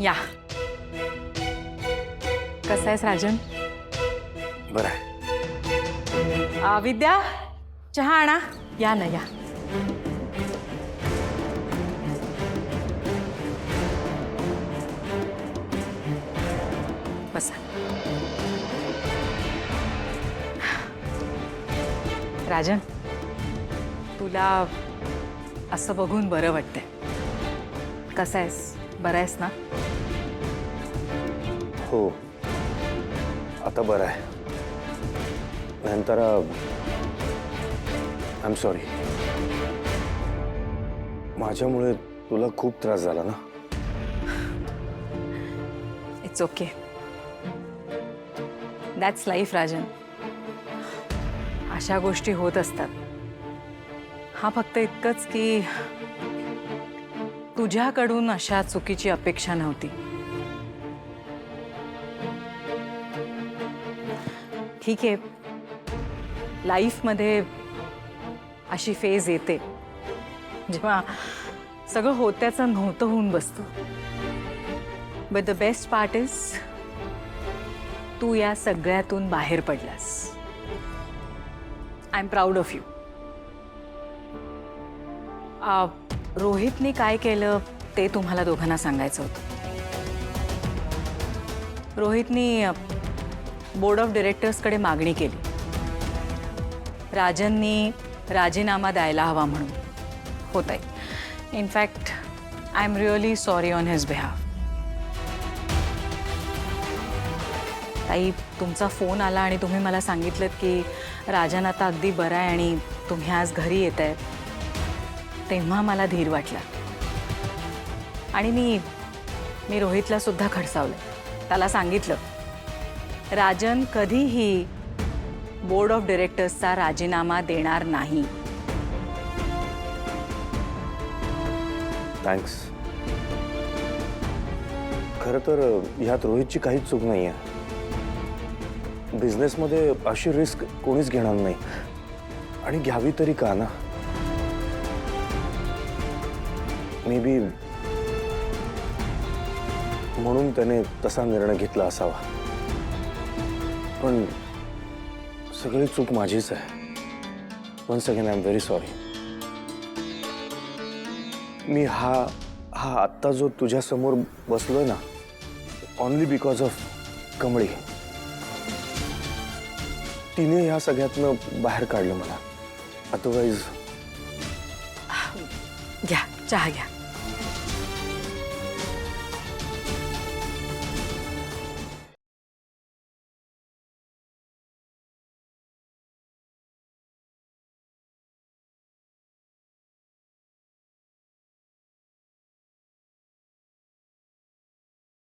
या. कसं आहेस राजन? बरं आहे. विद्या, चहा आणा. या ना, या. बसा. राजन, तुला असं बघून बरं वाटतंय. कसं आहेस? बरं आहेस ना? हो, आता बरं आहे. नंतर आय एम सॉरी. माझ्यामुळे तुला खूप त्रास झाला ना. It's okay. That's life Rajan. अशा गोष्टी होत असतात. हा फक्त इतकंच की तुझ्याकडून अशा चुकीची अपेक्षा नव्हती. ठीक आहे, लाईफमध्ये अशी फेज येते जेव्हा सगळं होत्याचं नव्हतं होऊन बसतं. But the best part is तू या सगळ्यातून बाहेर पडलास. I am proud of you. रोहितने काय केलं ते तुम्हाला दोघांना सांगायचं होतं. रोहितने बोर्ड ऑफ डायरेक्टर्सकडे मागणी केली. राजननी राजीनामा द्यायला हवा म्हणून. होत आहे. In fact I am really sorry on his behalf. ताई, तुमचा फोन आला आणि तुम्ही मला सांगितलं की राजन आता अगदी बरा आहे आणि तुम्ही आज घरी येत आहे, तेव्हा मला धीर वाटला. आणि मी रोहितला सुद्धा खडसावलं. त्याला सांगितलं राजन कधीही बोर्ड ऑफ डायरेक्टर्सचा राजीनामा देणार नाही. थँक्स. खरं तर ह्यात रोहितची काहीच चूक नाही आहे. बिझनेसमध्ये अशी रिस्क कोणीच घेणार नाही आणि घ्यावी तरी का ना. मे बी म्हणून त्याने तसा निर्णय घेतला असावा. पण सगळी चूक माझीच आहे. Once again I am very sorry. मी हा आत्ता जो तुझ्या समोर बसलोय ना, ओनली बिकॉज ऑफ कमळी. तिने ह्या सगळ्यातनं बाहेर काढलं मला. अदरवाईज. घ्या, चहा घ्या.